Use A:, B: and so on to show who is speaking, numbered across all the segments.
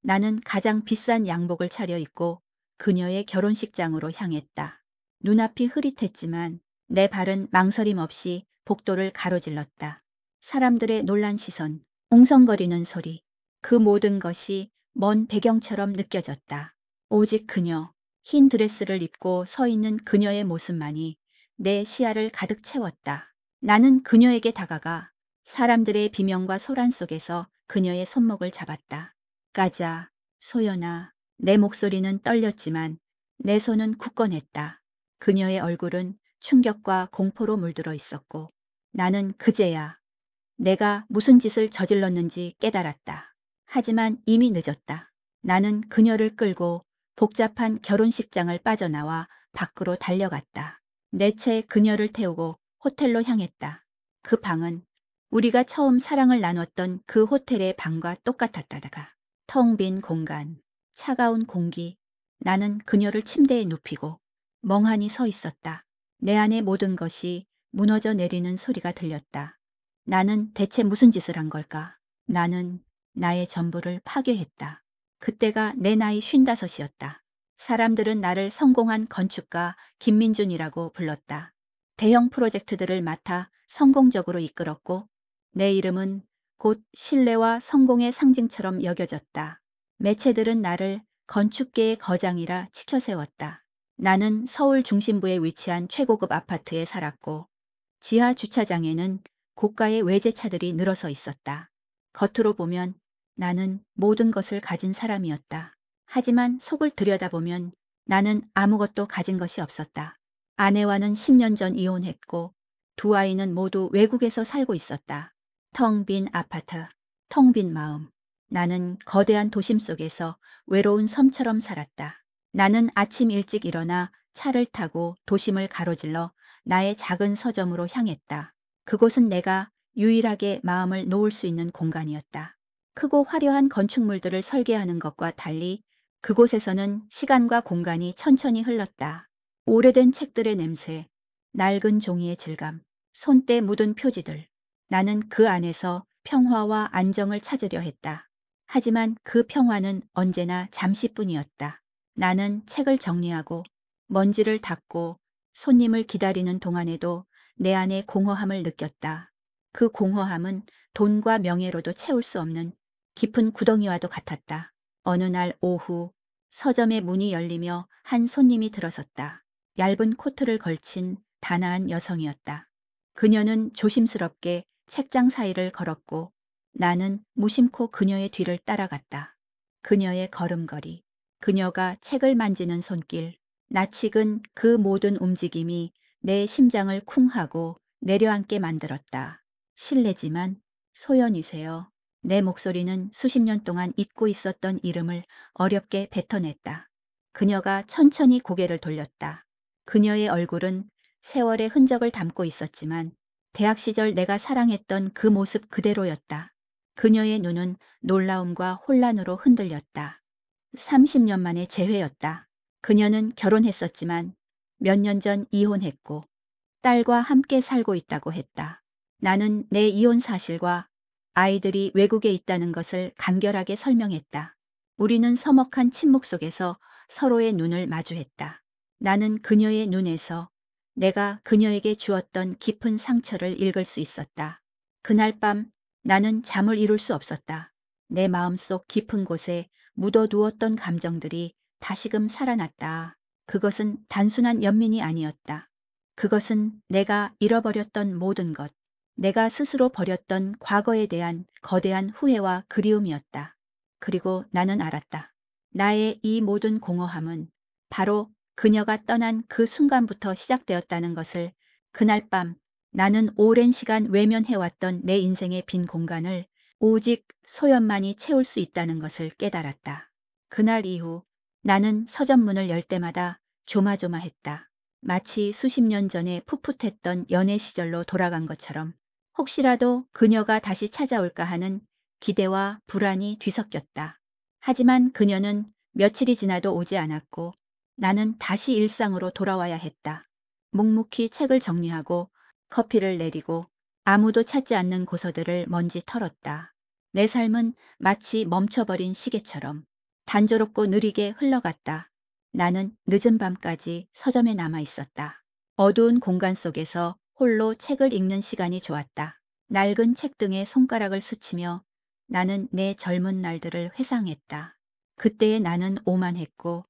A: 나는 가장 비싼 양복을 차려입고 그녀의 결혼식장으로 향했다. 눈앞이 흐릿했지만 내 발은 망설임 없이 복도를 가로질렀다. 사람들의 놀란 시선, 웅성거리는 소리, 그 모든 것이 먼 배경처럼 느껴졌다. 오직 그녀, 흰 드레스를 입고 서 있는 그녀의 모습만이 내 시야를 가득 채웠다. 나는 그녀에게 다가가 사람들의 비명과 소란 속에서 그녀의 손목을 잡았다. 가자, 소연아. 내 목소리는 떨렸지만 내 손은 굳건했다. 그녀의 얼굴은 충격과 공포로 물들어 있었고 나는 그제야 내가 무슨 짓을 저질렀는지 깨달았다. 하지만 이미 늦었다. 나는 그녀를 끌고 복잡한 결혼식장을 빠져나와 밖으로 달려갔다. 내 채 그녀를 태우고 호텔로 향했다. 그 방은 우리가 처음 사랑을 나눴던 그 호텔의 방과 똑같았다가 텅 빈 공간, 차가운 공기, 나는 그녀를 침대에 눕히고 멍하니 서 있었다. 내 안의 모든 것이 무너져 내리는 소리가 들렸다. 나는 대체 무슨 짓을 한 걸까? 나는 나의 전부를 파괴했다. 그때가 내 나이 55이었다. 사람들은 나를 성공한 건축가 김민준이라고 불렀다. 대형 프로젝트들을 맡아 성공적으로 이끌었고 내 이름은 곧 신뢰와 성공의 상징처럼 여겨졌다. 매체들은 나를 건축계의 거장이라 치켜세웠다. 나는 서울 중심부에 위치한 최고급 아파트에 살았고 지하 주차장에는 고가의 외제차들이 늘어서 있었다. 겉으로 보면 나는 모든 것을 가진 사람이었다. 하지만 속을 들여다보면 나는 아무것도 가진 것이 없었다. 아내와는 10년 전 이혼했고 두 아이는 모두 외국에서 살고 있었다. 텅 빈 아파트, 텅 빈 마음. 나는 거대한 도심 속에서 외로운 섬처럼 살았다. 나는 아침 일찍 일어나 차를 타고 도심을 가로질러 나의 작은 서점으로 향했다. 그곳은 내가 유일하게 마음을 놓을 수 있는 공간이었다. 크고 화려한 건축물들을 설계하는 것과 달리 그곳에서는 시간과 공간이 천천히 흘렀다. 오래된 책들의 냄새, 낡은 종이의 질감, 손때 묻은 표지들. 나는 그 안에서 평화와 안정을 찾으려 했다. 하지만 그 평화는 언제나 잠시뿐이었다. 나는 책을 정리하고 먼지를 닦고 손님을 기다리는 동안에도 내 안에 공허함을 느꼈다. 그 공허함은 돈과 명예로도 채울 수 없는 깊은 구덩이와도 같았다. 어느 날 오후 서점의 문이 열리며 한 손님이 들어섰다. 얇은 코트를 걸친 단아한 여성이었다. 그녀는 조심스럽게 책장 사이를 걸었고 나는 무심코 그녀의 뒤를 따라갔다. 그녀의 걸음걸이, 그녀가 책을 만지는 손길, 낯익은 그 모든 움직임이 내 심장을 쿵 하고 내려앉게 만들었다. 실례지만 소연이세요. 내 목소리는 수십 년 동안 잊고 있었던 이름을 어렵게 뱉어냈다. 그녀가 천천히 고개를 돌렸다. 그녀의 얼굴은 세월의 흔적을 담고 있었지만 대학 시절 내가 사랑했던 그 모습 그대로였다. 그녀의 눈은 놀라움과 혼란으로 흔들렸다. 30년 만의 재회였다. 그녀는 결혼했었지만 몇 년 전 이혼했고 딸과 함께 살고 있다고 했다. 나는 내 이혼 사실과 아이들이 외국에 있다는 것을 간결하게 설명했다. 우리는 서먹한 침묵 속에서 서로의 눈을 마주했다. 나는 그녀의 눈에서 내가 그녀에게 주었던 깊은 상처를 읽을 수 있었다. 그날 밤 나는 잠을 이룰 수 없었다. 내 마음속 깊은 곳에 묻어두었던 감정들이 다시금 살아났다. 그것은 단순한 연민이 아니었다. 그것은 내가 잃어버렸던 모든 것, 내가 스스로 버렸던 과거에 대한 거대한 후회와 그리움이었다. 그리고 나는 알았다. 나의 이 모든 공허함은 바로 그녀가 떠난 그 순간부터 시작되었다는 것을. 그날 밤 나는 오랜 시간 외면해왔던 내 인생의 빈 공간을 오직 소연만이 채울 수 있다는 것을 깨달았다. 그날 이후 나는 서점 문을 열 때마다 조마조마했다. 마치 수십 년 전에 풋풋했던 연애 시절로 돌아간 것처럼 혹시라도 그녀가 다시 찾아올까 하는 기대와 불안이 뒤섞였다. 하지만 그녀는 며칠이 지나도 오지 않았고 나는 다시 일상으로 돌아와야 했다. 묵묵히 책을 정리하고 커피를 내리고 아무도 찾지 않는 고서들을 먼지 털었다. 내 삶은 마치 멈춰버린 시계처럼 단조롭고 느리게 흘러갔다. 나는 늦은 밤까지 서점에 남아 있었다. 어두운 공간 속에서 홀로 책을 읽는 시간이 좋았다. 낡은 책 등에 손가락을 스치며 나는 내 젊은 날들을 회상했다. 그때의 나는 오만했고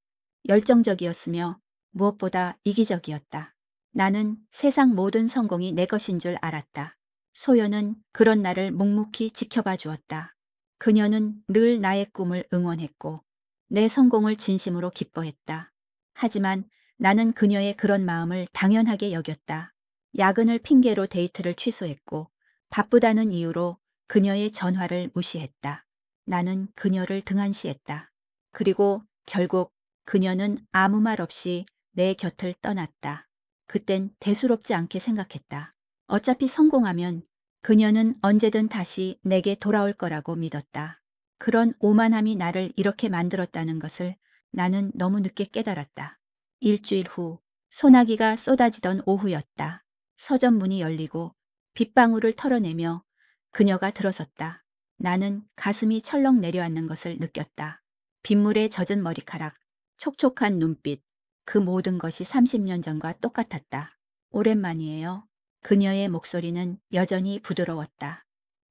A: 열정적이었으며 무엇보다 이기적이었다. 나는 세상 모든 성공이 내 것인 줄 알았다. 소연은 그런 나를 묵묵히 지켜봐 주었다. 그녀는 늘 나의 꿈을 응원했고 내 성공을 진심으로 기뻐했다. 하지만 나는 그녀의 그런 마음을 당연하게 여겼다. 야근을 핑계로 데이트를 취소했고 바쁘다는 이유로 그녀의 전화를 무시했다. 나는 그녀를 등한시했다. 그리고 결국 그녀는 아무 말 없이 내 곁을 떠났다. 그땐 대수롭지 않게 생각했다. 어차피 성공하면 그녀는 언제든 다시 내게 돌아올 거라고 믿었다. 그런 오만함이 나를 이렇게 만들었다는 것을 나는 너무 늦게 깨달았다. 일주일 후 소나기가 쏟아지던 오후였다. 서점 문이 열리고 빗방울을 털어내며 그녀가 들어섰다. 나는 가슴이 철렁 내려앉는 것을 느꼈다. 빗물에 젖은 머리카락, 촉촉한 눈빛, 그 모든 것이 30년 전과 똑같았다. 오랜만이에요. 그녀의 목소리는 여전히 부드러웠다.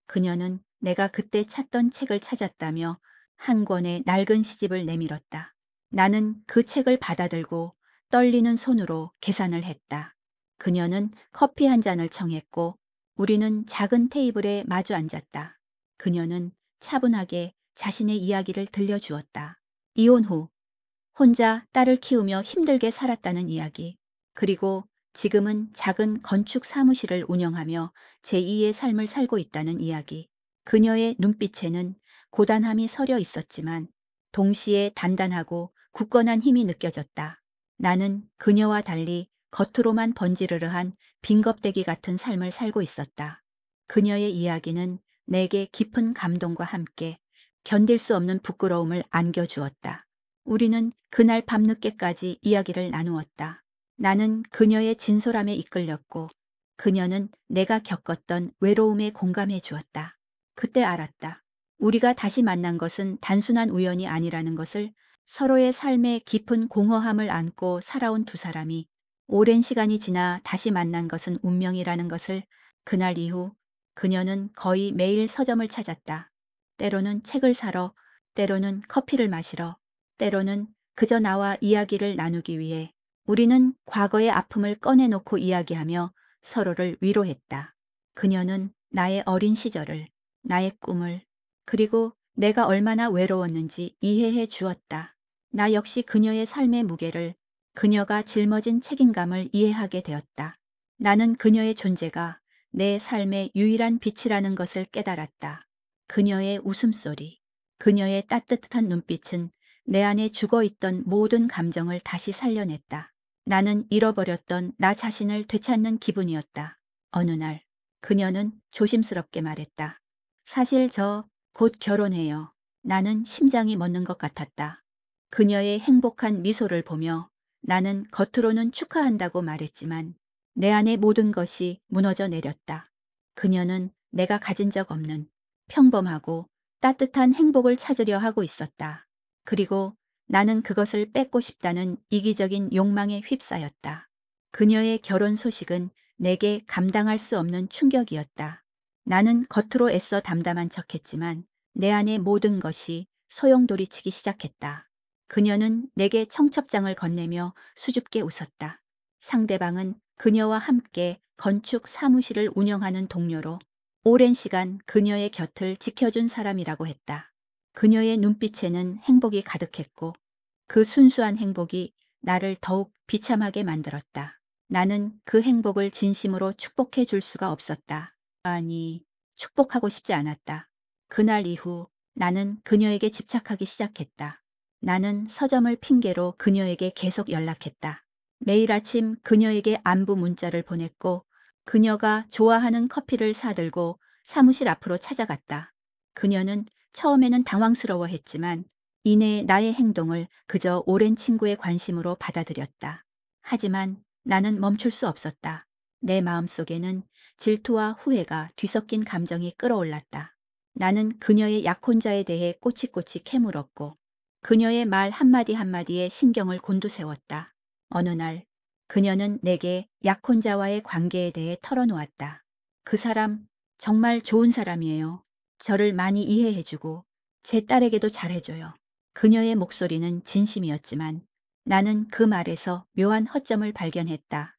A: 그녀는 내가 그때 찾던 책을 찾았다며 한 권의 낡은 시집을 내밀었다. 나는 그 책을 받아들고 떨리는 손으로 계산을 했다. 그녀는 커피 한 잔을 청했고 우리는 작은 테이블에 마주 앉았다. 그녀는 차분하게 자신의 이야기를 들려주었다. 이혼 후 혼자 딸을 키우며 힘들게 살았다는 이야기. 그리고 지금은 작은 건축 사무실을 운영하며 제2의 삶을 살고 있다는 이야기. 그녀의 눈빛에는 고단함이 서려 있었지만 동시에 단단하고 굳건한 힘이 느껴졌다. 나는 그녀와 달리 겉으로만 번지르르한 빈껍데기 같은 삶을 살고 있었다. 그녀의 이야기는 내게 깊은 감동과 함께 견딜 수 없는 부끄러움을 안겨주었다. 우리는 그날 밤늦게까지 이야기를 나누었다. 나는 그녀의 진솔함에 이끌렸고 그녀는 내가 겪었던 외로움에 공감해 주었다. 그때 알았다. 우리가 다시 만난 것은 단순한 우연이 아니라는 것을. 서로의 삶에 깊은 공허함을 안고 살아온 두 사람이 오랜 시간이 지나 다시 만난 것은 운명이라는 것을. 그날 이후 그녀는 거의 매일 서점을 찾았다. 때로는 책을 사러, 때로는 커피를 마시러, 때로는 그저 나와 이야기를 나누기 위해. 우리는 과거의 아픔을 꺼내놓고 이야기하며 서로를 위로했다. 그녀는 나의 어린 시절을, 나의 꿈을, 그리고 내가 얼마나 외로웠는지 이해해 주었다. 나 역시 그녀의 삶의 무게를, 그녀가 짊어진 책임감을 이해하게 되었다. 나는 그녀의 존재가 내 삶의 유일한 빛이라는 것을 깨달았다. 그녀의 웃음소리, 그녀의 따뜻한 눈빛은 내 안에 죽어있던 모든 감정을 다시 살려냈다. 나는 잃어버렸던 나 자신을 되찾는 기분이었다. 어느 날 그녀는 조심스럽게 말했다. 사실 저 곧 결혼해요. 나는 심장이 멎는 것 같았다. 그녀의 행복한 미소를 보며 나는 겉으로는 축하한다고 말했지만 내 안의 모든 것이 무너져 내렸다. 그녀는 내가 가진 적 없는 평범하고 따뜻한 행복을 찾으려 하고 있었다. 그리고 나는 그것을 뺏고 싶다는 이기적인 욕망에 휩싸였다. 그녀의 결혼 소식은 내게 감당할 수 없는 충격이었다. 나는 겉으로 애써 담담한 척했지만 내 안의 모든 것이 소용돌이치기 시작했다. 그녀는 내게 청첩장을 건네며 수줍게 웃었다. 상대방은 그녀와 함께 건축 사무실을 운영하는 동료로 오랜 시간 그녀의 곁을 지켜준 사람이라고 했다. 그녀의 눈빛에는 행복이 가득했고 그 순수한 행복이 나를 더욱 비참하게 만들었다. 나는 그 행복을 진심으로 축복해 줄 수가 없었다. 아니, 축복하고 싶지 않았다. 그날 이후 나는 그녀에게 집착하기 시작했다. 나는 서점을 핑계로 그녀에게 계속 연락했다. 매일 아침 그녀에게 안부 문자를 보냈고 그녀가 좋아하는 커피를 사들고 사무실 앞으로 찾아갔다. 그녀는 처음에는 당황스러워했지만 이내 나의 행동을 그저 오랜 친구의 관심으로 받아들였다. 하지만 나는 멈출 수 없었다. 내 마음속에는 질투와 후회가 뒤섞인 감정이 끌어올랐다. 나는 그녀의 약혼자에 대해 꼬치꼬치 캐물었고 그녀의 말 한마디 한마디에 신경을 곤두세웠다. 어느 날 그녀는 내게 약혼자와의 관계에 대해 털어놓았다. 그 사람 정말 좋은 사람이에요. 저를 많이 이해해주고 제 딸에게도 잘해줘요. 그녀의 목소리는 진심이었지만 나는 그 말에서 묘한 허점을 발견했다.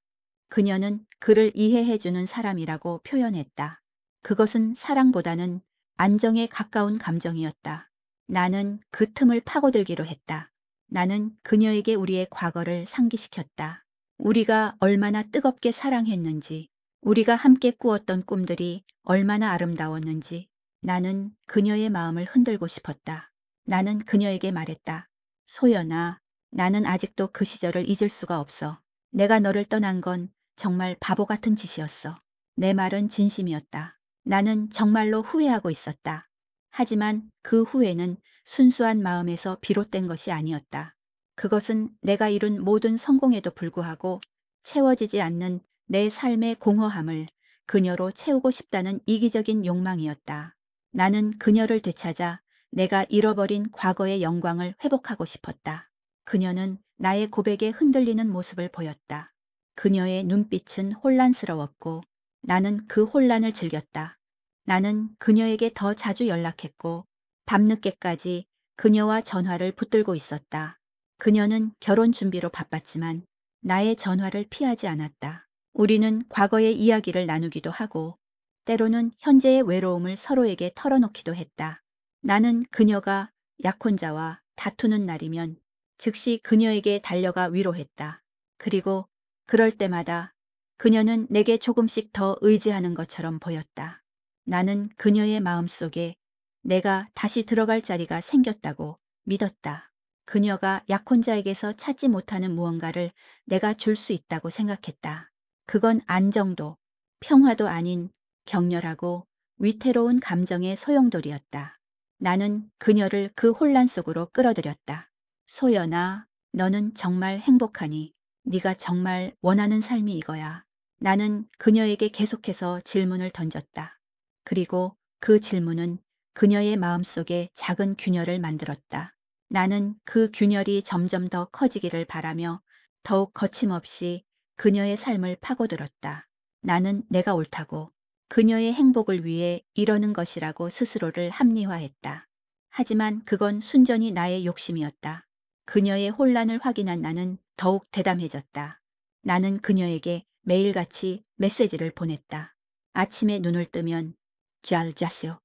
A: 그녀는 그를 이해해주는 사람이라고 표현했다. 그것은 사랑보다는 안정에 가까운 감정이었다. 나는 그 틈을 파고들기로 했다. 나는 그녀에게 우리의 과거를 상기시켰다. 우리가 얼마나 뜨겁게 사랑했는지, 우리가 함께 꾸었던 꿈들이 얼마나 아름다웠는지, 나는 그녀의 마음을 흔들고 싶었다. 나는 그녀에게 말했다. 소연아, 나는 아직도 그 시절을 잊을 수가 없어. 내가 너를 떠난 건 정말 바보 같은 짓이었어. 내 말은 진심이었다. 나는 정말로 후회하고 있었다. 하지만 그 후회는 순수한 마음에서 비롯된 것이 아니었다. 그것은 내가 이룬 모든 성공에도 불구하고 채워지지 않는 내 삶의 공허함을 그녀로 채우고 싶다는 이기적인 욕망이었다. 나는 그녀를 되찾아 내가 잃어버린 과거의 영광을 회복하고 싶었다. 그녀는 나의 고백에 흔들리는 모습을 보였다. 그녀의 눈빛은 혼란스러웠고 나는 그 혼란을 즐겼다. 나는 그녀에게 더 자주 연락했고 밤늦게까지 그녀와 전화를 붙들고 있었다. 그녀는 결혼 준비로 바빴지만 나의 전화를 피하지 않았다. 우리는 과거의 이야기를 나누기도 하고 때로는 현재의 외로움을 서로에게 털어놓기도 했다. 나는 그녀가 약혼자와 다투는 날이면 즉시 그녀에게 달려가 위로했다. 그리고 그럴 때마다 그녀는 내게 조금씩 더 의지하는 것처럼 보였다. 나는 그녀의 마음속에 내가 다시 들어갈 자리가 생겼다고 믿었다. 그녀가 약혼자에게서 찾지 못하는 무언가를 내가 줄 수 있다고 생각했다. 그건 안정도, 평화도 아닌 격렬하고 위태로운 감정의 소용돌이였다. 나는 그녀를 그 혼란 속으로 끌어들였다. 소연아, 너는 정말 행복하니? 네가 정말 원하는 삶이 이거야. 나는 그녀에게 계속해서 질문을 던졌다. 그리고 그 질문은 그녀의 마음속에 작은 균열을 만들었다. 나는 그 균열이 점점 더 커지기를 바라며 더욱 거침없이 그녀의 삶을 파고들었다. 나는 내가 옳다고 그녀의 행복을 위해 이러는 것이라고 스스로를 합리화했다. 하지만 그건 순전히 나의 욕심이었다. 그녀의 혼란을 확인한 나는 더욱 대담해졌다. 나는 그녀에게 매일같이 메시지를 보냈다. 아침에 눈을 뜨면 잘 잤어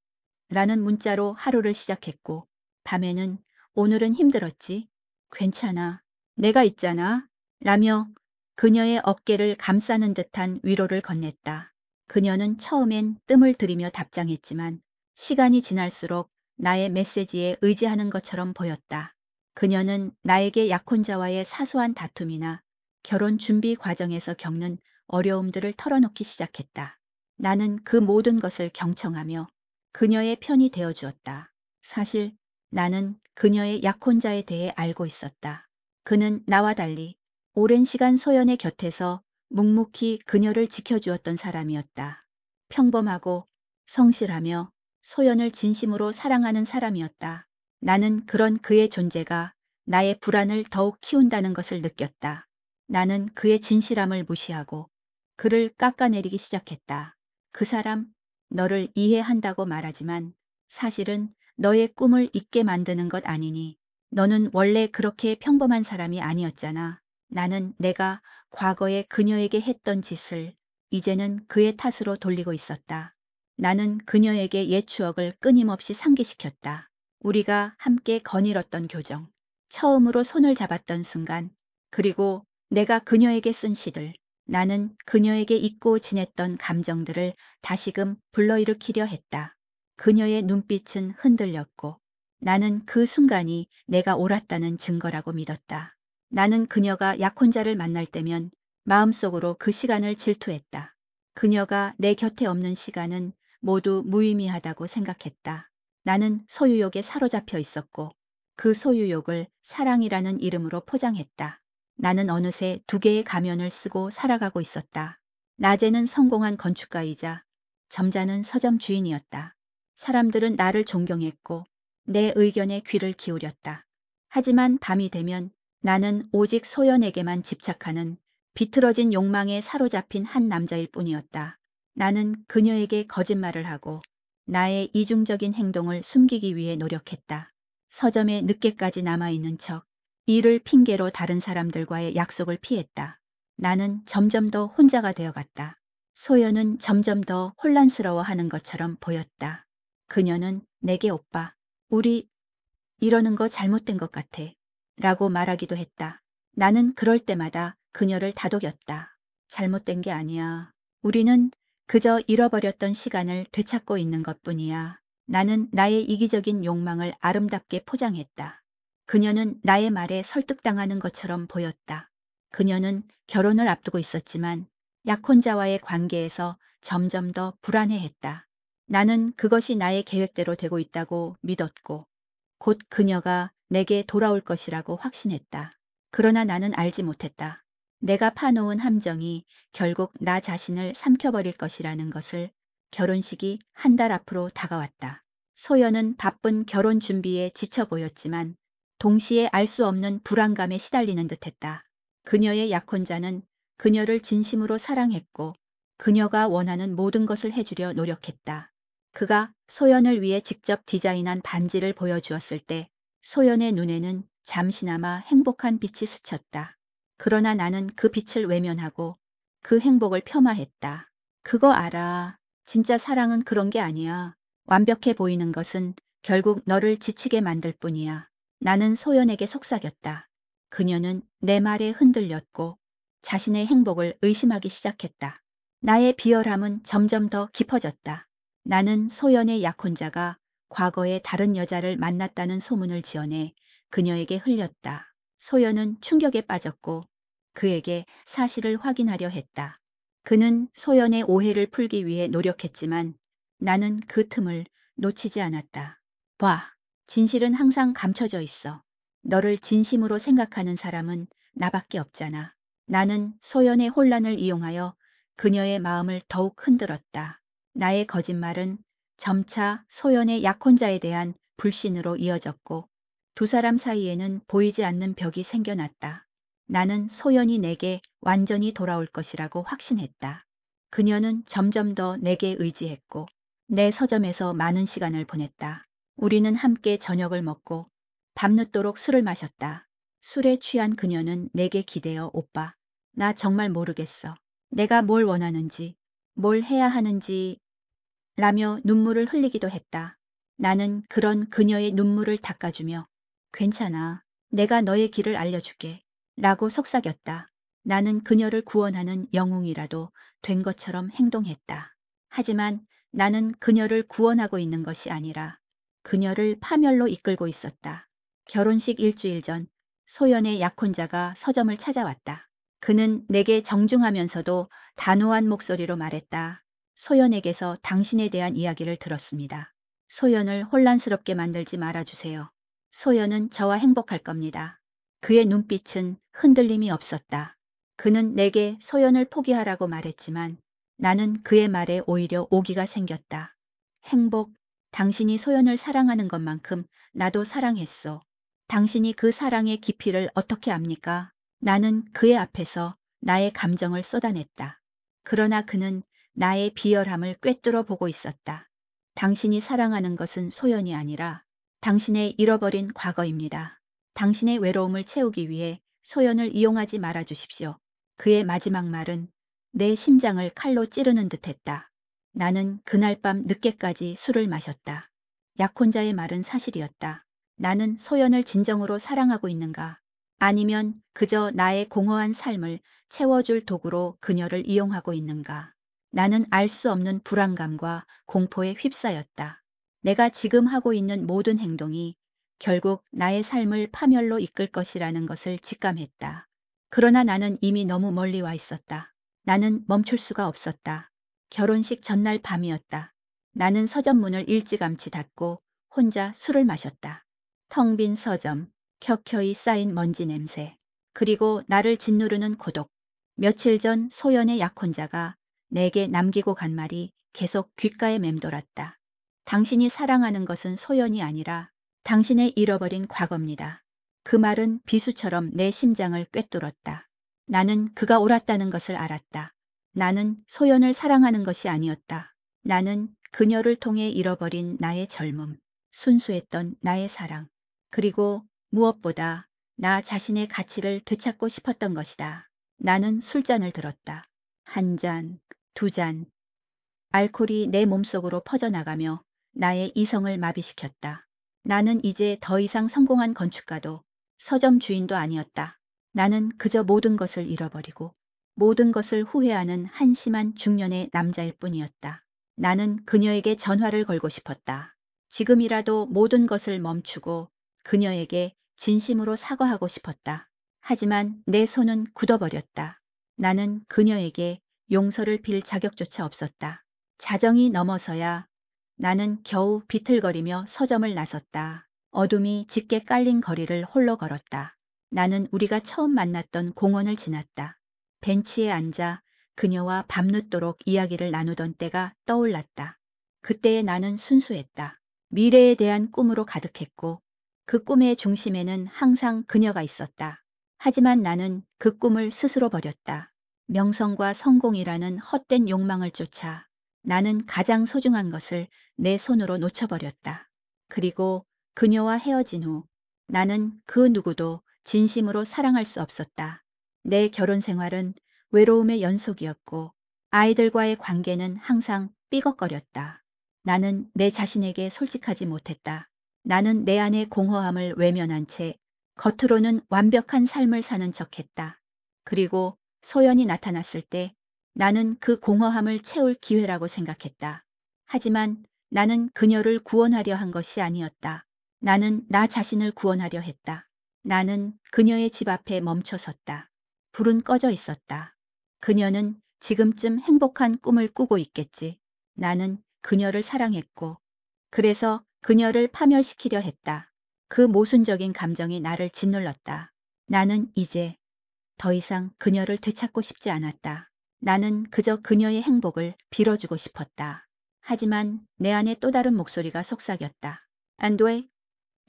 A: 라는 문자로 하루를 시작했고 밤에는 오늘은 힘들었지? 괜찮아. 내가 있잖아. 라며 그녀의 어깨를 감싸는 듯한 위로를 건넸다. 그녀는 처음엔 뜸을 들이며 답장했지만 시간이 지날수록 나의 메시지에 의지하는 것처럼 보였다. 그녀는 나에게 약혼자와의 사소한 다툼이나 결혼 준비 과정에서 겪는 어려움들을 털어놓기 시작했다. 나는 그 모든 것을 경청하며 그녀의 편이 되어 주었다. 사실 나는 그녀의 약혼자에 대해 알고 있었다. 그는 나와 달리 오랜 시간 소연의 곁에서 묵묵히 그녀를 지켜주었던 사람이었다. 평범하고 성실하며 소연을 진심으로 사랑하는 사람이었다. 나는 그런 그의 존재가 나의 불안을 더욱 키운다는 것을 느꼈다. 나는 그의 진실함을 무시하고 그를 깎아내리기 시작했다. 그 사람, 너를 이해한다고 말하지만 사실은 너의 꿈을 잊게 만드는 것 아니니 너는 원래 그렇게 평범한 사람이 아니었잖아. 나는 내가 과거에 그녀에게 했던 짓을 이제는 그의 탓으로 돌리고 있었다. 나는 그녀에게 옛 추억을 끊임없이 상기시켰다. 우리가 함께 거닐었던 교정, 처음으로 손을 잡았던 순간, 그리고 내가 그녀에게 쓴 시들, 나는 그녀에게 잊고 지냈던 감정들을 다시금 불러일으키려 했다. 그녀의 눈빛은 흔들렸고 나는 그 순간이 내가 옳았다는 증거라고 믿었다. 나는 그녀가 약혼자를 만날 때면 마음속으로 그 시간을 질투했다. 그녀가 내 곁에 없는 시간은 모두 무의미하다고 생각했다. 나는 소유욕에 사로잡혀 있었고 그 소유욕을 사랑이라는 이름으로 포장했다. 나는 어느새 두 개의 가면을 쓰고 살아가고 있었다. 낮에는 성공한 건축가이자 점잖은 서점 주인이었다. 사람들은 나를 존경했고 내 의견에 귀를 기울였다. 하지만 밤이 되면 나는 오직 소연에게만 집착하는 비틀어진 욕망에 사로잡힌 한 남자일 뿐이었다. 나는 그녀에게 거짓말을 하고 나의 이중적인 행동을 숨기기 위해 노력했다. 서점에 늦게까지 남아있는 척, 일을 핑계로 다른 사람들과의 약속을 피했다. 나는 점점 더 혼자가 되어갔다. 소연은 점점 더 혼란스러워하는 것처럼 보였다. 그녀는 내게 오빠, 우리 이러는 거 잘못된 것 같아. 라고 말하기도 했다. 나는 그럴 때마다 그녀를 다독였다. 잘못된 게 아니야. 우리는 그저 잃어버렸던 시간을 되찾고 있는 것뿐이야. 나는 나의 이기적인 욕망을 아름답게 포장했다. 그녀는 나의 말에 설득당하는 것처럼 보였다. 그녀는 결혼을 앞두고 있었지만 약혼자와의 관계에서 점점 더 불안해했다. 나는 그것이 나의 계획대로 되고 있다고 믿었고 곧 그녀가 내게 돌아올 것이라고 확신했다. 그러나 나는 알지 못했다. 내가 파놓은 함정이 결국 나 자신을 삼켜버릴 것이라는 것을. 결혼식이 한 달 앞으로 다가왔다. 소연은 바쁜 결혼 준비에 지쳐 보였지만 동시에 알 수 없는 불안감에 시달리는 듯했다. 그녀의 약혼자는 그녀를 진심으로 사랑했고 그녀가 원하는 모든 것을 해주려 노력했다. 그가 소연을 위해 직접 디자인한 반지를 보여주었을 때 소연의 눈에는 잠시나마 행복한 빛이 스쳤다. 그러나 나는 그 빛을 외면하고 그 행복을 폄하했다. 그거 알아. 진짜 사랑은 그런 게 아니야. 완벽해 보이는 것은 결국 너를 지치게 만들 뿐이야. 나는 소연에게 속삭였다. 그녀는 내 말에 흔들렸고 자신의 행복을 의심하기 시작했다. 나의 비열함은 점점 더 깊어졌다. 나는 소연의 약혼자가 과거에 다른 여자를 만났다는 소문을 지어내 그녀에게 흘렸다. 소연은 충격에 빠졌고 그에게 사실을 확인하려 했다. 그는 소연의 오해를 풀기 위해 노력했지만 나는 그 틈을 놓치지 않았다. 봐, 진실은 항상 감춰져 있어. 너를 진심으로 생각하는 사람은 나밖에 없잖아. 나는 소연의 혼란을 이용하여 그녀의 마음을 더욱 흔들었다. 나의 거짓말은 점차 소연의 약혼자에 대한 불신으로 이어졌고 두 사람 사이에는 보이지 않는 벽이 생겨났다. 나는 소연이 내게 완전히 돌아올 것이라고 확신했다. 그녀는 점점 더 내게 의지했고 내 서점에서 많은 시간을 보냈다. 우리는 함께 저녁을 먹고 밤늦도록 술을 마셨다. 술에 취한 그녀는 내게 기대어 오빠, 나 정말 모르겠어. 내가 뭘 원하는지, 뭘 해야 하는지 라며 눈물을 흘리기도 했다. 나는 그런 그녀의 눈물을 닦아주며 괜찮아. 내가 너의 길을 알려줄게. 라고 속삭였다. 나는 그녀를 구원하는 영웅이라도 된 것처럼 행동했다. 하지만 나는 그녀를 구원하고 있는 것이 아니라 그녀를 파멸로 이끌고 있었다. 결혼식 일주일 전 소연의 약혼자가 서점을 찾아왔다. 그는 내게 정중하면서도 단호한 목소리로 말했다. 소연에게서 당신에 대한 이야기를 들었습니다. 소연을 혼란스럽게 만들지 말아주세요. 소연은 저와 행복할 겁니다. 그의 눈빛은 흔들림이 없었다. 그는 내게 소연을 포기하라고 말했지만 나는 그의 말에 오히려 오기가 생겼다. 행복, 당신이 소연을 사랑하는 것만큼 나도 사랑했소. 당신이 그 사랑의 깊이를 어떻게 압니까? 나는 그의 앞에서 나의 감정을 쏟아냈다. 그러나 그는 나의 비열함을 꿰뚫어 보고 있었다. 당신이 사랑하는 것은 소연이 아니라 당신의 잃어버린 과거입니다. 당신의 외로움을 채우기 위해 소연을 이용하지 말아 주십시오. 그의 마지막 말은 내 심장을 칼로 찌르는 듯했다. 나는 그날 밤 늦게까지 술을 마셨다. 약혼자의 말은 사실이었다. 나는 소연을 진정으로 사랑하고 있는가? 아니면 그저 나의 공허한 삶을 채워줄 도구로 그녀를 이용하고 있는가? 나는 알 수 없는 불안감과 공포에 휩싸였다. 내가 지금 하고 있는 모든 행동이 결국 나의 삶을 파멸로 이끌 것이라는 것을 직감했다. 그러나 나는 이미 너무 멀리 와 있었다. 나는 멈출 수가 없었다. 결혼식 전날 밤이었다. 나는 서점 문을 일찌감치 닫고 혼자 술을 마셨다. 텅 빈 서점, 켜켜이 쌓인 먼지 냄새, 그리고 나를 짓누르는 고독. 며칠 전 소연의 약혼자가 내게 남기고 간 말이 계속 귓가에 맴돌았다. 당신이 사랑하는 것은 소연이 아니라 당신의 잃어버린 과거입니다. 그 말은 비수처럼 내 심장을 꿰뚫었다. 나는 그가 옳았다는 것을 알았다. 나는 소연을 사랑하는 것이 아니었다. 나는 그녀를 통해 잃어버린 나의 젊음, 순수했던 나의 사랑, 그리고 무엇보다 나 자신의 가치를 되찾고 싶었던 것이다. 나는 술잔을 들었다. 한 잔, 두 잔. 알코올이 내 몸속으로 퍼져나가며 나의 이성을 마비시켰다. 나는 이제 더 이상 성공한 건축가도 서점 주인도 아니었다. 나는 그저 모든 것을 잃어버리고 모든 것을 후회하는 한심한 중년의 남자일 뿐이었다. 나는 그녀에게 전화를 걸고 싶었다. 지금이라도 모든 것을 멈추고 그녀에게 진심으로 사과하고 싶었다. 하지만 내 손은 굳어버렸다. 나는 그녀에게 용서를 빌 자격조차 없었다. 자정이 넘어서야 나는 겨우 비틀거리며 서점을 나섰다. 어둠이 짙게 깔린 거리를 홀로 걸었다. 나는 우리가 처음 만났던 공원을 지났다. 벤치에 앉아 그녀와 밤늦도록 이야기를 나누던 때가 떠올랐다. 그때의 나는 순수했다. 미래에 대한 꿈으로 가득했고 그 꿈의 중심에는 항상 그녀가 있었다. 하지만 나는 그 꿈을 스스로 버렸다. 명성과 성공이라는 헛된 욕망을 쫓아 나는 가장 소중한 것을 내 손으로 놓쳐버렸다. 그리고 그녀와 헤어진 후 나는 그 누구도 진심으로 사랑할 수 없었다. 내 결혼 생활은 외로움의 연속이었고 아이들과의 관계는 항상 삐걱거렸다. 나는 내 자신에게 솔직하지 못했다. 나는 내 안의 공허함을 외면한 채 겉으로는 완벽한 삶을 사는 척했다. 그리고 소연이 나타났을 때 나는 그 공허함을 채울 기회라고 생각했다. 하지만 나는 그녀를 구원하려 한 것이 아니었다. 나는 나 자신을 구원하려 했다. 나는 그녀의 집 앞에 멈춰 섰다. 불은 꺼져 있었다. 그녀는 지금쯤 행복한 꿈을 꾸고 있겠지. 나는 그녀를 사랑했고, 그래서 그녀를 파멸시키려 했다. 그 모순적인 감정이 나를 짓눌렀다. 나는 이제 더 이상 그녀를 되찾고 싶지 않았다. 나는 그저 그녀의 행복을 빌어주고 싶었다. 하지만 내 안에 또 다른 목소리가 속삭였다. 안 돼.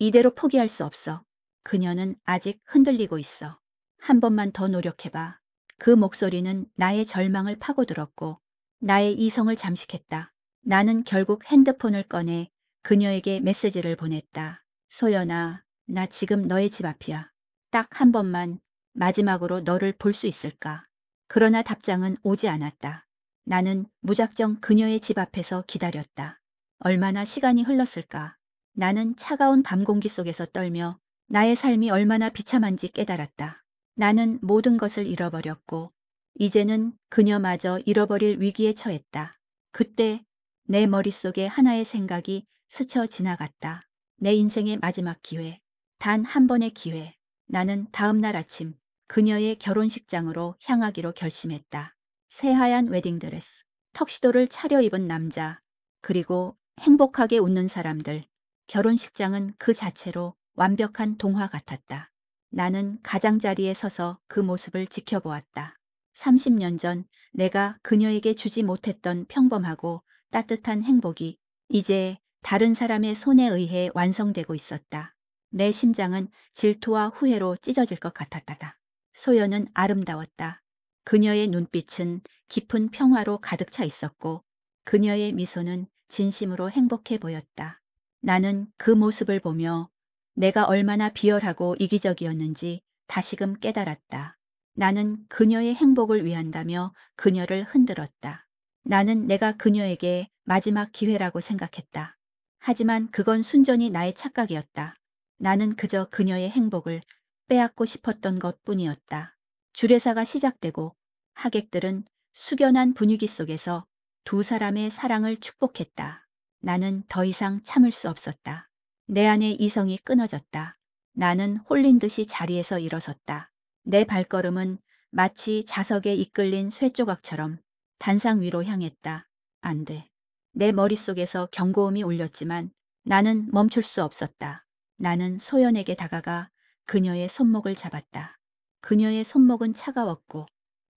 A: 이대로 포기할 수 없어. 그녀는 아직 흔들리고 있어. 한 번만 더 노력해봐. 그 목소리는 나의 절망을 파고들었고 나의 이성을 잠식했다. 나는 결국 핸드폰을 꺼내 그녀에게 메시지를 보냈다. 소연아, 나 지금 너의 집 앞이야. 딱 한 번만 마지막으로 너를 볼 수 있을까? 그러나 답장은 오지 않았다. 나는 무작정 그녀의 집 앞에서 기다렸다. 얼마나 시간이 흘렀을까? 나는 차가운 밤 공기 속에서 떨며 나의 삶이 얼마나 비참한지 깨달았다. 나는 모든 것을 잃어버렸고 이제는 그녀마저 잃어버릴 위기에 처했다. 그때 내 머릿속에 하나의 생각이 스쳐 지나갔다. 내 인생의 마지막 기회. 단 한 번의 기회. 나는 다음 날 아침 그녀의 결혼식장으로 향하기로 결심했다. 새하얀 웨딩드레스, 턱시도를 차려입은 남자, 그리고 행복하게 웃는 사람들. 결혼식장은 그 자체로 완벽한 동화 같았다. 나는 가장자리에 서서 그 모습을 지켜보았다. 30년 전 내가 그녀에게 주지 못했던 평범하고 따뜻한 행복이 이제 다른 사람의 손에 의해 완성되고 있었다. 내 심장은 질투와 후회로 찢어질 것 같았다. 소연은 아름다웠다. 그녀의 눈빛은 깊은 평화로 가득 차 있었고 그녀의 미소는 진심으로 행복해 보였다. 나는 그 모습을 보며 내가 얼마나 비열하고 이기적이었는지 다시금 깨달았다. 나는 그녀의 행복을 위한다며 그녀를 흔들었다. 나는 내가 그녀에게 마지막 기회라고 생각했다. 하지만 그건 순전히 나의 착각이었다. 나는 그저 그녀의 행복을 빼앗고 싶었던 것뿐이었다. 주례사가 시작되고 하객들은 숙연한 분위기 속에서 두 사람의 사랑을 축복했다. 나는 더 이상 참을 수 없었다. 내 안의 이성이 끊어졌다. 나는 홀린 듯이 자리에서 일어섰다. 내 발걸음은 마치 자석에 이끌린 쇠조각처럼 단상 위로 향했다. 안 돼. 내 머릿속에서 경고음이 울렸지만 나는 멈출 수 없었다. 나는 소연에게 다가가 그녀의 손목을 잡았다. 그녀의 손목은 차가웠고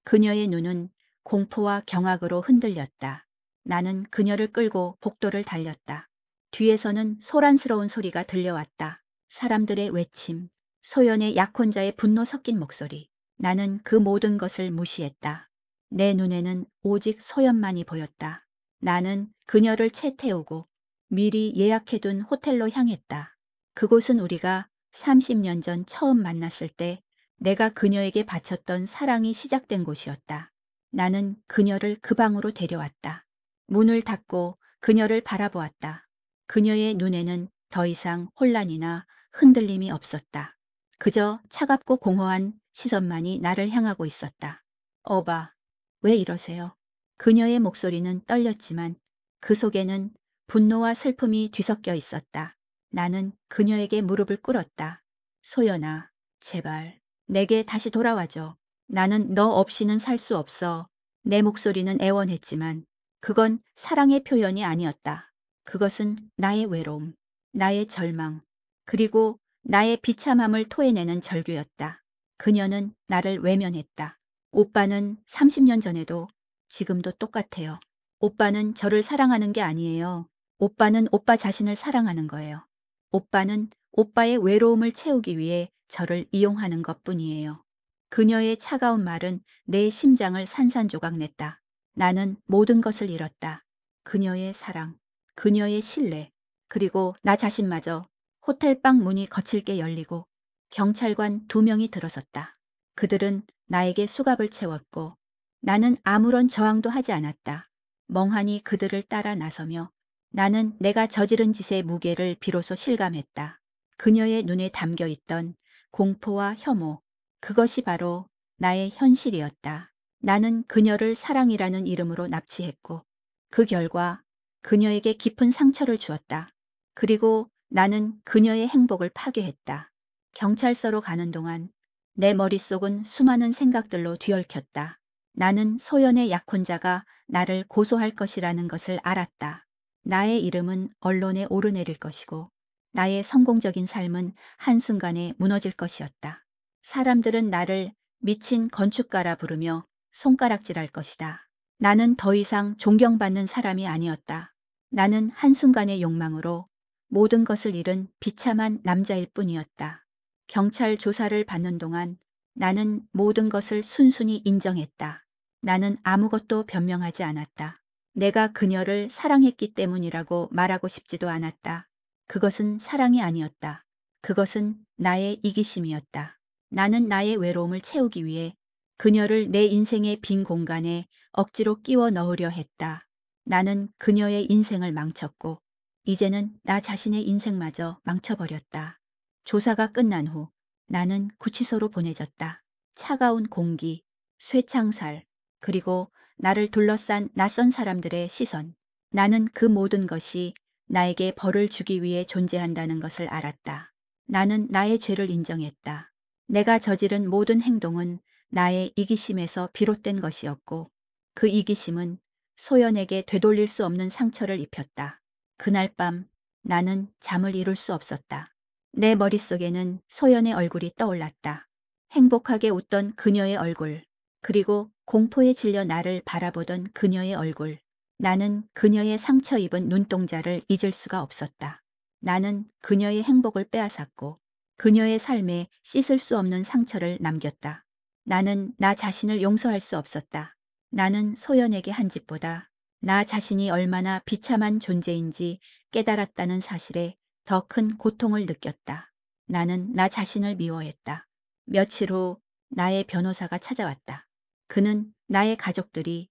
A: 그녀의 눈은 공포와 경악으로 흔들렸다. 나는 그녀를 끌고 복도를 달렸다. 뒤에서는 소란스러운 소리가 들려왔다. 사람들의 외침, 소연의 약혼자의 분노 섞인 목소리. 나는 그 모든 것을 무시했다. 내 눈에는 오직 소연만이 보였다. 나는 그녀를 채 태우고 미리 예약해둔 호텔로 향했다. 그곳은 우리가 30년 전 처음 만났을 때 내가 그녀에게 바쳤던 사랑이 시작된 곳이었다. 나는 그녀를 그 방으로 데려왔다. 문을 닫고 그녀를 바라보았다. 그녀의 눈에는 더 이상 혼란이나 흔들림이 없었다. 그저 차갑고 공허한 시선만이 나를 향하고 있었다. 어바, 왜 이러세요? 그녀의 목소리는 떨렸지만 그 속에는 분노와 슬픔이 뒤섞여 있었다. 나는 그녀에게 무릎을 꿇었다. 소연아, 제발, 내게 다시 돌아와줘. 나는 너 없이는 살 수 없어. 내 목소리는 애원했지만 그건 사랑의 표현이 아니었다. 그것은 나의 외로움, 나의 절망, 그리고 나의 비참함을 토해내는 절규였다. 그녀는 나를 외면했다. 오빠는 30년 전에도 지금도 똑같아요. 오빠는 저를 사랑하는 게 아니에요. 오빠는 오빠 자신을 사랑하는 거예요. 오빠는 오빠의 외로움을 채우기 위해 저를 이용하는 것뿐이에요. 그녀의 차가운 말은 내 심장을 산산조각 냈다. 나는 모든 것을 잃었다. 그녀의 사랑, 그녀의 신뢰, 그리고 나 자신마저. 호텔방 문이 거칠게 열리고 경찰관 2명이 들어섰다. 그들은 나에게 수갑을 채웠고 나는 아무런 저항도 하지 않았다. 멍하니 그들을 따라 나서며 나는 내가 저지른 짓의 무게를 비로소 실감했다. 그녀의 눈에 담겨 있던 공포와 혐오, 그것이 바로 나의 현실이었다. 나는 그녀를 사랑이라는 이름으로 납치했고 그 결과 그녀에게 깊은 상처를 주었다. 그리고 나는 그녀의 행복을 파괴했다. 경찰서로 가는 동안 내 머릿속은 수많은 생각들로 뒤얽혔다. 나는 소연의 약혼자가 나를 고소할 것이라는 것을 알았다. 나의 이름은 언론에 오르내릴 것이고 나의 성공적인 삶은 한순간에 무너질 것이었다. 사람들은 나를 미친 건축가라 부르며 손가락질할 것이다. 나는 더 이상 존경받는 사람이 아니었다. 나는 한순간의 욕망으로 모든 것을 잃은 비참한 남자일 뿐이었다. 경찰 조사를 받는 동안 나는 모든 것을 순순히 인정했다. 나는 아무것도 변명하지 않았다. 내가 그녀를 사랑했기 때문이라고 말하고 싶지도 않았다. 그것은 사랑이 아니었다. 그것은 나의 이기심이었다. 나는 나의 외로움을 채우기 위해 그녀를 내 인생의 빈 공간에 억지로 끼워 넣으려 했다. 나는 그녀의 인생을 망쳤고 이제는 나 자신의 인생마저 망쳐버렸다. 조사가 끝난 후 나는 구치소로 보내졌다. 차가운 공기, 쇠창살, 그리고 나를 둘러싼 낯선 사람들의 시선. 나는 그 모든 것이 나에게 벌을 주기 위해 존재한다는 것을 알았다. 나는 나의 죄를 인정했다. 내가 저지른 모든 행동은 나의 이기심에서 비롯된 것이었고 그 이기심은 소연에게 되돌릴 수 없는 상처를 입혔다. 그날 밤 나는 잠을 이룰 수 없었다. 내 머릿속에는 소연의 얼굴이 떠올랐다. 행복하게 웃던 그녀의 얼굴, 그리고 공포에 질려 나를 바라보던 그녀의 얼굴. 나는 그녀의 상처 입은 눈동자를 잊을 수가 없었다. 나는 그녀의 행복을 빼앗았고 그녀의 삶에 씻을 수 없는 상처를 남겼다. 나는 나 자신을 용서할 수 없었다. 나는 소연에게 한 짓보다 나 자신이 얼마나 비참한 존재인지 깨달았다는 사실에 더 큰 고통을 느꼈다. 나는 나 자신을 미워했다. 며칠 후 나의 변호사가 찾아왔다. 그는 나의 가족들이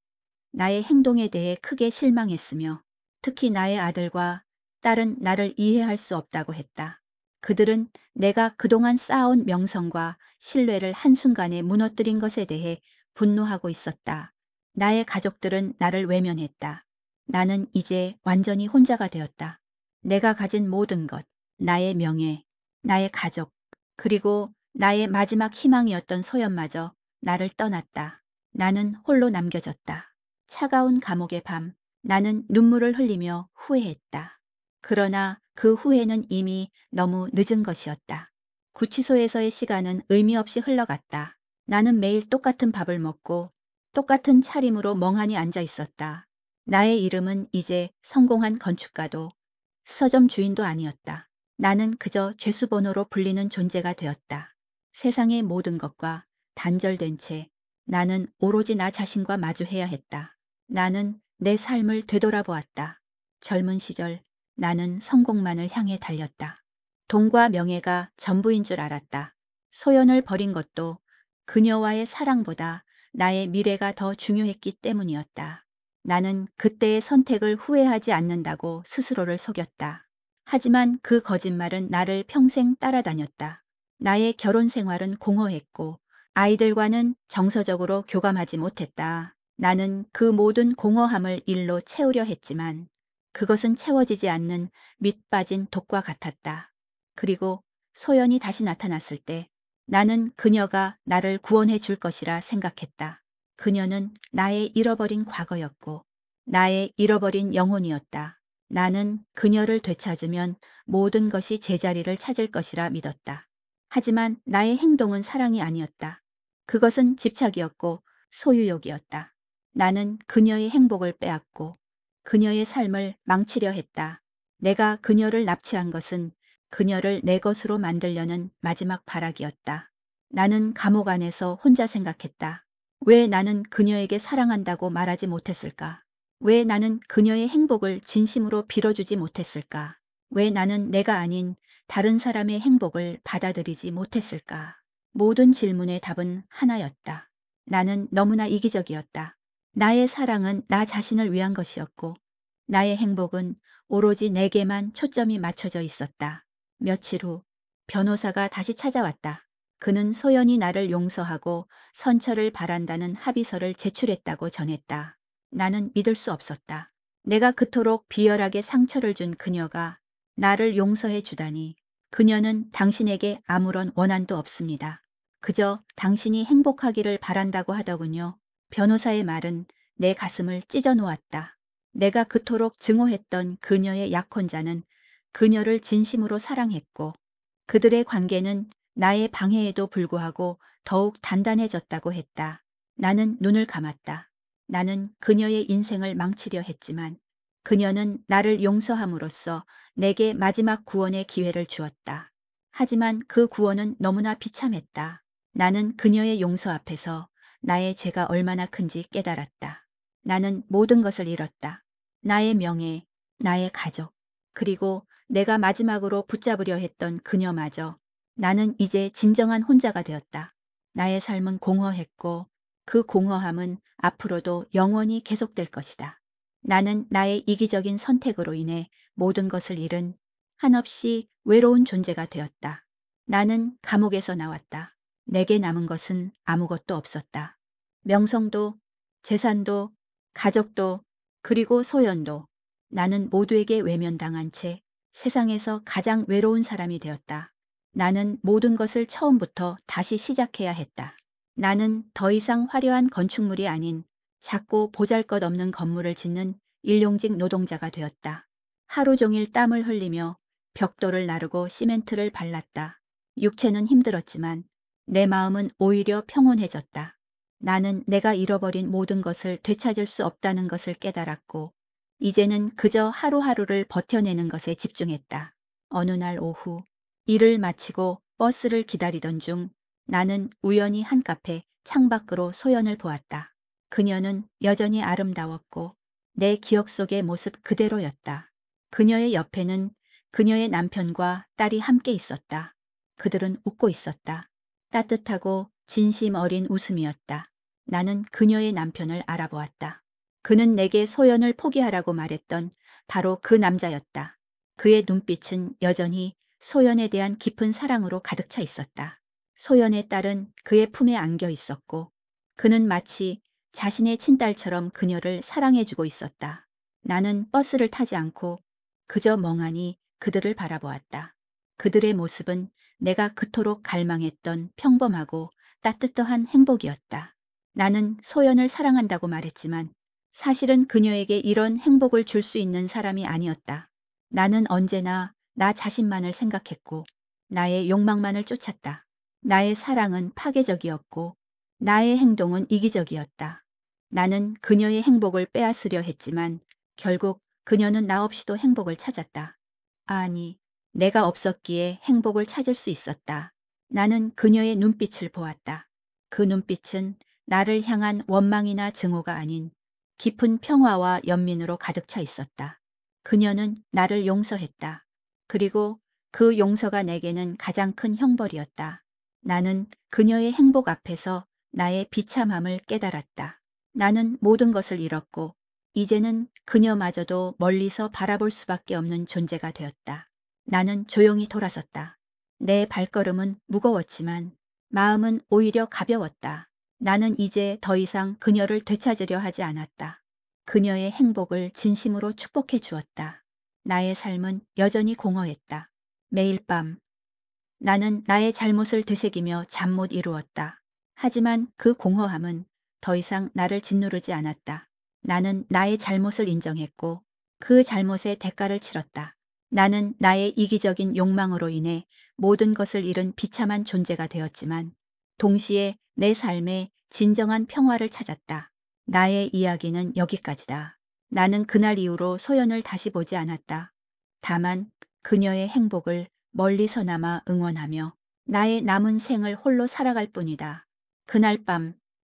A: 나의 행동에 대해 크게 실망했으며 특히 나의 아들과 딸은 나를 이해할 수 없다고 했다. 그들은 내가 그동안 쌓아온 명성과 신뢰를 한순간에 무너뜨린 것에 대해 분노하고 있었다. 나의 가족들은 나를 외면했다. 나는 이제 완전히 혼자가 되었다. 내가 가진 모든 것, 나의 명예, 나의 가족, 그리고 나의 마지막 희망이었던 소연마저 나를 떠났다. 나는 홀로 남겨졌다. 차가운 감옥의 밤, 나는 눈물을 흘리며 후회했다. 그러나 그 후회는 이미 너무 늦은 것이었다. 구치소에서의 시간은 의미 없이 흘러갔다. 나는 매일 똑같은 밥을 먹고 똑같은 차림으로 멍하니 앉아 있었다. 나의 이름은 이제 성공한 건축가도 서점 주인도 아니었다. 나는 그저 죄수번호로 불리는 존재가 되었다. 세상의 모든 것과 단절된 채 나는 오로지 나 자신과 마주해야 했다. 나는 내 삶을 되돌아보았다. 젊은 시절 나는 성공만을 향해 달렸다. 돈과 명예가 전부인 줄 알았다. 소연을 버린 것도 그녀와의 사랑보다 나의 미래가 더 중요했기 때문이었다. 나는 그때의 선택을 후회하지 않는다고 스스로를 속였다. 하지만 그 거짓말은 나를 평생 따라다녔다. 나의 결혼 생활은 공허했고 아이들과는 정서적으로 교감하지 못했다. 나는 그 모든 공허함을 일로 채우려 했지만 그것은 채워지지 않는 밑 빠진 독과 같았다. 그리고 소연이 다시 나타났을 때 나는 그녀가 나를 구원해 줄 것이라 생각했다. 그녀는 나의 잃어버린 과거였고 나의 잃어버린 영혼이었다. 나는 그녀를 되찾으면 모든 것이 제자리를 찾을 것이라 믿었다. 하지만 나의 행동은 사랑이 아니었다. 그것은 집착이었고 소유욕이었다. 나는 그녀의 행복을 빼앗고 그녀의 삶을 망치려 했다. 내가 그녀를 납치한 것은 그녀를 내 것으로 만들려는 마지막 발악이었다. 나는 감옥 안에서 혼자 생각했다. 왜 나는 그녀에게 사랑한다고 말하지 못했을까? 왜 나는 그녀의 행복을 진심으로 빌어주지 못했을까? 왜 나는 내가 아닌 다른 사람의 행복을 받아들이지 못했을까? 모든 질문의 답은 하나였다. 나는 너무나 이기적이었다. 나의 사랑은 나 자신을 위한 것이었고 나의 행복은 오로지 내게만 초점이 맞춰져 있었다. 며칠 후 변호사가 다시 찾아왔다. 그는 소연이 나를 용서하고 선처를 바란다는 합의서를 제출했다고 전했다. 나는 믿을 수 없었다. 내가 그토록 비열하게 상처를 준 그녀가 나를 용서해 주다니. 그녀는 당신에게 아무런 원한도 없습니다. 그저 당신이 행복하기를 바란다고 하더군요. 변호사의 말은 내 가슴을 찢어 놓았다. 내가 그토록 증오했던 그녀의 약혼자는 그녀를 진심으로 사랑했고 그들의 관계는 나의 방해에도 불구하고 더욱 단단해졌다고 했다. 나는 눈을 감았다. 나는 그녀의 인생을 망치려 했지만 그녀는 나를 용서함으로써 내게 마지막 구원의 기회를 주었다. 하지만 그 구원은 너무나 비참했다. 나는 그녀의 용서 앞에서 나의 죄가 얼마나 큰지 깨달았다. 나는 모든 것을 잃었다. 나의 명예, 나의 가족, 그리고 내가 마지막으로 붙잡으려 했던 그녀마저. 나는 이제 진정한 혼자가 되었다. 나의 삶은 공허했고 그 공허함은 앞으로도 영원히 계속될 것이다. 나는 나의 이기적인 선택으로 인해 모든 것을 잃은 한없이 외로운 존재가 되었다. 나는 감옥에서 나왔다. 내게 남은 것은 아무것도 없었다. 명성도, 재산도, 가족도, 그리고 소연도. 나는 모두에게 외면당한 채 세상에서 가장 외로운 사람이 되었다. 나는 모든 것을 처음부터 다시 시작해야 했다. 나는 더 이상 화려한 건축물이 아닌 작고 보잘것없는 건물을 짓는 일용직 노동자가 되었다. 하루 종일 땀을 흘리며 벽돌을 나르고 시멘트를 발랐다. 육체는 힘들었지만 내 마음은 오히려 평온해졌다. 나는 내가 잃어버린 모든 것을 되찾을 수 없다는 것을 깨달았고 이제는 그저 하루하루를 버텨내는 것에 집중했다. 어느 날 오후 일을 마치고 버스를 기다리던 중 나는 우연히 한 카페 창밖으로 소연을 보았다. 그녀는 여전히 아름다웠고 내 기억 속의 모습 그대로였다. 그녀의 옆에는 그녀의 남편과 딸이 함께 있었다. 그들은 웃고 있었다. 따뜻하고 진심 어린 웃음이었다. 나는 그녀의 남편을 알아보았다. 그는 내게 소연을 포기하라고 말했던 바로 그 남자였다. 그의 눈빛은 여전히 소연에 대한 깊은 사랑으로 가득 차 있었다. 소연의 딸은 그의 품에 안겨 있었고 그는 마치 자신의 친딸처럼 그녀를 사랑해주고 있었다. 나는 버스를 타지 않고 그저 멍하니 그들을 바라보았다. 그들의 모습은 내가 그토록 갈망했던 평범하고 따뜻한 행복이었다. 나는 소연을 사랑한다고 말했지만 사실은 그녀에게 이런 행복을 줄 수 있는 사람이 아니었다. 나는 언제나 나 자신만을 생각했고 나의 욕망만을 쫓았다. 나의 사랑은 파괴적이었고 나의 행동은 이기적이었다. 나는 그녀의 행복을 빼앗으려 했지만 결국 그녀는 나 없이도 행복을 찾았다. 아니, 내가 없었기에 행복을 찾을 수 있었다. 나는 그녀의 눈빛을 보았다. 그 눈빛은 나를 향한 원망이나 증오가 아닌 깊은 평화와 연민으로 가득 차 있었다. 그녀는 나를 용서했다. 그리고 그 용서가 내게는 가장 큰 형벌이었다. 나는 그녀의 행복 앞에서 나의 비참함을 깨달았다. 나는 모든 것을 잃었고 이제는 그녀마저도 멀리서 바라볼 수밖에 없는 존재가 되었다. 나는 조용히 돌아섰다. 내 발걸음은 무거웠지만 마음은 오히려 가벼웠다. 나는 이제 더 이상 그녀를 되찾으려 하지 않았다. 그녀의 행복을 진심으로 축복해 주었다. 나의 삶은 여전히 공허했다. 매일 밤 나는 나의 잘못을 되새기며 잠 못 이루었다. 하지만 그 공허함은 더 이상 나를 짓누르지 않았다. 나는 나의 잘못을 인정했고 그 잘못의 대가를 치렀다. 나는 나의 이기적인 욕망으로 인해 모든 것을 잃은 비참한 존재가 되었지만 동시에 내 삶에 진정한 평화를 찾았다. 나의 이야기는 여기까지다. 나는 그날 이후로 소연을 다시 보지 않았다. 다만 그녀의 행복을 멀리서나마 응원하며 나의 남은 생을 홀로 살아갈 뿐이다. 그날 밤